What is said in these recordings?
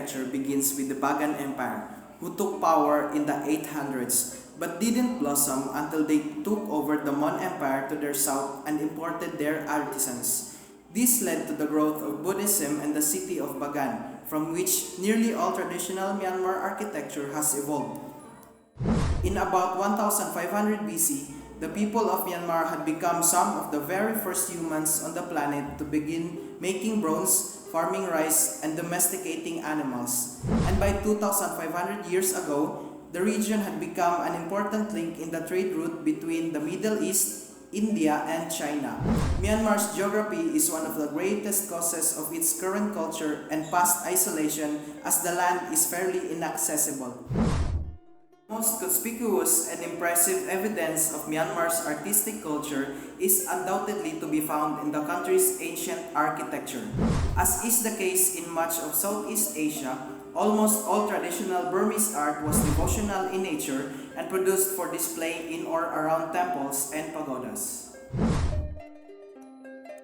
architecture begins with the Bagan Empire, who took power in the 800s but didn't blossom until they took over the Mon Empire to their south and imported their artisans. This led to the growth of Buddhism and the city of Bagan, from which nearly all traditional Myanmar architecture has evolved. In about 1500 BC, the people of Myanmar had become some of the very first humans on the planet to begin making bronze, farming rice, and domesticating animals. And by 2500 years ago, the region had become an important link in the trade route between the Middle East, India, and China. Myanmar's geography is one of the greatest causes of its current culture and past isolation, as the land is fairly inaccessible. Most conspicuous and impressive evidence of Myanmar's artistic culture is undoubtedly to be found in the country's ancient architecture. As is the case in much of Southeast Asia, almost all traditional Burmese art was devotional in nature and produced for display in or around temples and pagodas.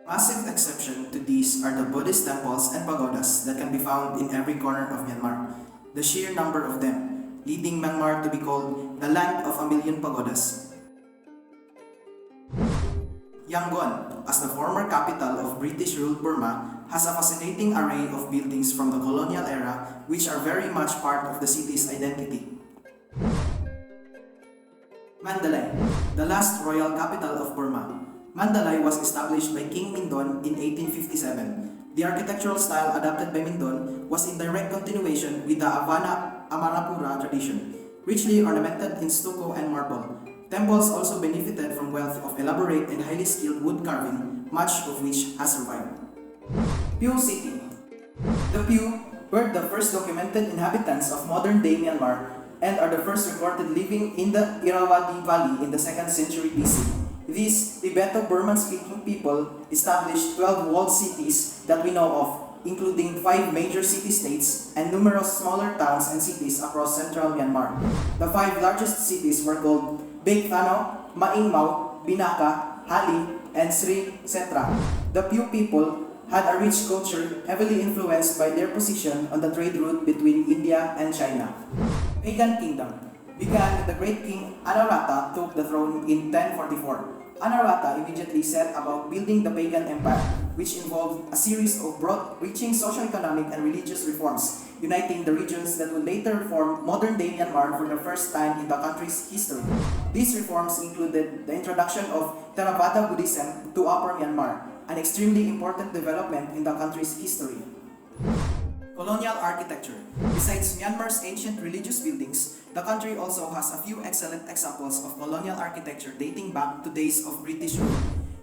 Massive exception to these are the Buddhist temples and pagodas that can be found in every corner of Myanmar. The sheer number of them, leading Myanmar to be called the land of a million pagodas. Yangon, as the former capital of British-ruled Burma, has a fascinating array of buildings from the colonial era which are very much part of the city's identity. Mandalay, the last royal capital of Burma. Mandalay was established by King Mindon in 1857. The architectural style adopted by Mindon was in direct continuation with the Amarapura tradition, richly ornamented in stucco and marble. Temples also benefited from wealth of elaborate and highly skilled wood carving, much of which has survived. Pyu City. The Pyu were the first documented inhabitants of modern-day Myanmar and are the first recorded living in the Irrawaddy Valley in the 2nd century BC. These Tibeto-Burman-speaking people established 12 walled cities that we know of, including 5 major city-states and numerous smaller towns and cities across central Myanmar. The 5 largest cities were called Bek Thano, Maingmau, Binaka, Hali, and Sri Setra. The Pyu people had a rich culture heavily influenced by their position on the trade route between India and China. Pagan Kingdom began with the great king Anawrahta took the throne in 1044. Anawrahta immediately set about building the pagan empire, which involved a series of broad-reaching socio-economic and religious reforms, uniting the regions that would later form modern-day Myanmar for the first time in the country's history. These reforms included the introduction of Theravada Buddhism to Upper Myanmar, an extremely important development in the country's history. Colonial architecture. Besides Myanmar's ancient religious buildings, the country also has a few excellent examples of colonial architecture dating back to days of British rule.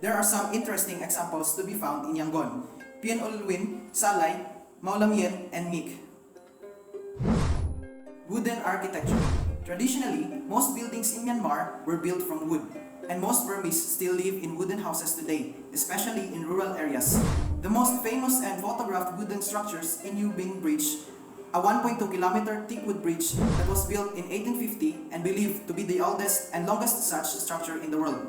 There are some interesting examples to be found in Yangon, Pien Ulwin, Salai, Maulamien, and Mik. Wooden architecture. Traditionally, most buildings in Myanmar were built from wood, and most Burmese still live in wooden houses today, especially in rural areas. The most famous and photographed wooden structures in New Bing Bridge, a 1.2-kilometer thick wood bridge that was built in 1850 and believed to be the oldest and longest such structure in the world.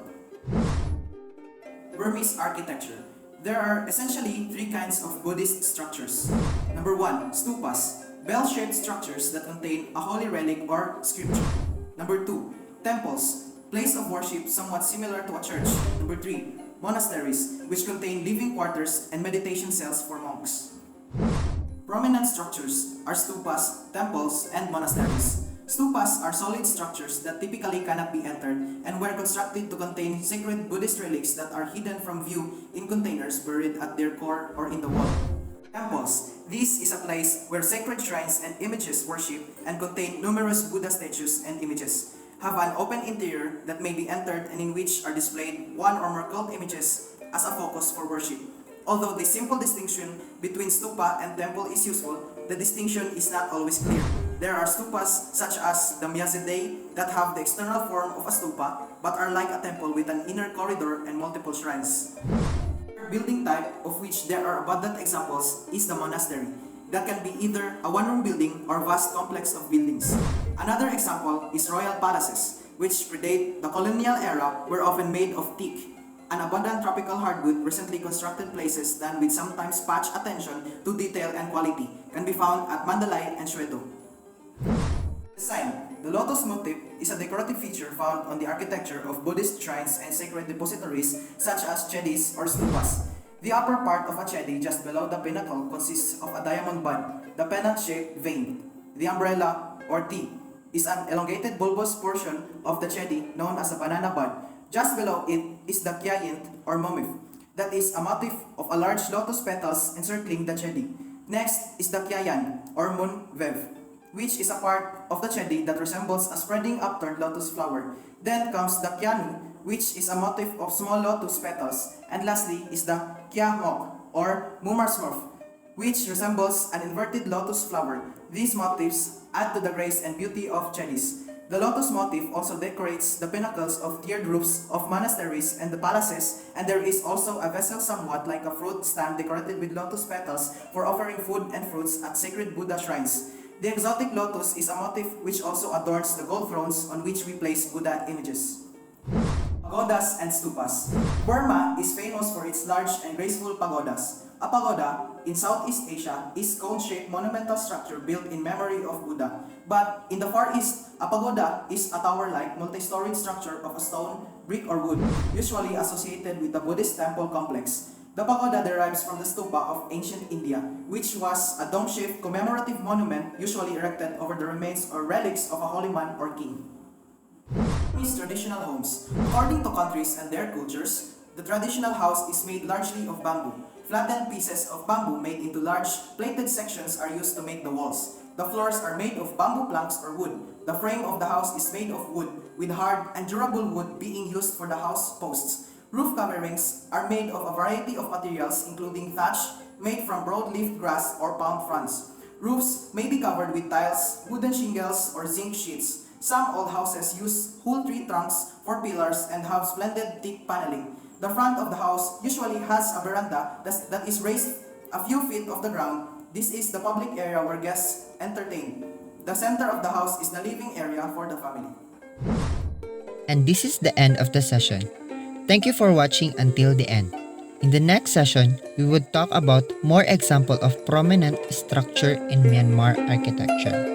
Burmese architecture. There are essentially 3 kinds of Buddhist structures. Number 1, stupas, bell-shaped structures that contain a holy relic or scripture. Number 2, temples, place of worship somewhat similar to a church. Number 3, monasteries, which contain living quarters and meditation cells for monks. Prominent structures are stupas, temples, and monasteries. Stupas are solid structures that typically cannot be entered and were constructed to contain sacred Buddhist relics that are hidden from view in containers buried at their core or in the wall. Temples. This is a place where sacred shrines and images worship and contain numerous Buddha statues and images. Have an open interior that may be entered and in which are displayed one or more cult images as a focus for worship. Although the simple distinction between stupa and temple is useful, the distinction is not always clear. There are stupas such as the Myazidei that have the external form of a stupa but are like a temple with an inner corridor and multiple shrines. The building type, of which there are abundant examples, is the monastery. That can be either a one-room building or vast complex of buildings. Another example is royal palaces, which predate the colonial era, were often made of teak. An abundant tropical hardwood, recently constructed places done with sometimes patch attention to detail and quality can be found at Mandalay and Shweto. Design. The lotus motif is a decorative feature found on the architecture of Buddhist shrines and sacred depositories such as chedis or stupas. The upper part of a chedi just below the pinnacle consists of a diamond bud, the pennant-shaped vein. The umbrella, or T, is an elongated bulbous portion of the chedi known as a banana bud. Just below it is the kyayint, or momif, that is a motif of a large lotus petals encircling the chedi. Next is the kyayan, or moon vev, which is a part of the chedi that resembles a spreading upturned lotus flower. Then comes the kyanu, which is a motif of small lotus petals. And lastly is the kyamok, or mumarsmurf, which resembles an inverted lotus flower. These motifs add to the grace and beauty of chedis. The lotus motif also decorates the pinnacles of tiered roofs of monasteries and the palaces, and there is also a vessel somewhat like a fruit stand decorated with lotus petals for offering food and fruits at sacred Buddha shrines. The exotic lotus is a motif which also adorns the gold thrones on which we place Buddha images. Pagodas and stupas. Burma is famous for its large and graceful pagodas. A pagoda in Southeast Asia is cone-shaped monumental structure built in memory of Buddha. But in the Far East, a pagoda is a tower-like multi-storied structure of a stone, brick or wood, usually associated with the Buddhist temple complex. The pagoda derives from the stupa of ancient India, which was a dome-shaped commemorative monument usually erected over the remains or relics of a holy man or king. Vietnamese traditional homes. According to countries and their cultures, the traditional house is made largely of bamboo. Flattened pieces of bamboo made into large, plated sections are used to make the walls. The floors are made of bamboo planks or wood. The frame of the house is made of wood, with hard and durable wood being used for the house posts. Roof coverings are made of a variety of materials including thatch, made from broad-leaved grass or palm fronds. Roofs may be covered with tiles, wooden shingles, or zinc sheets. Some old houses use whole tree trunks for pillars and have splendid thick paneling. The front of the house usually has a veranda that is raised a few feet off the ground. This is the public area where guests entertain. The center of the house is the living area for the family. And this is the end of the session. Thank you for watching until the end. In the next session, we would talk about more example of prominent structure in Myanmar architecture.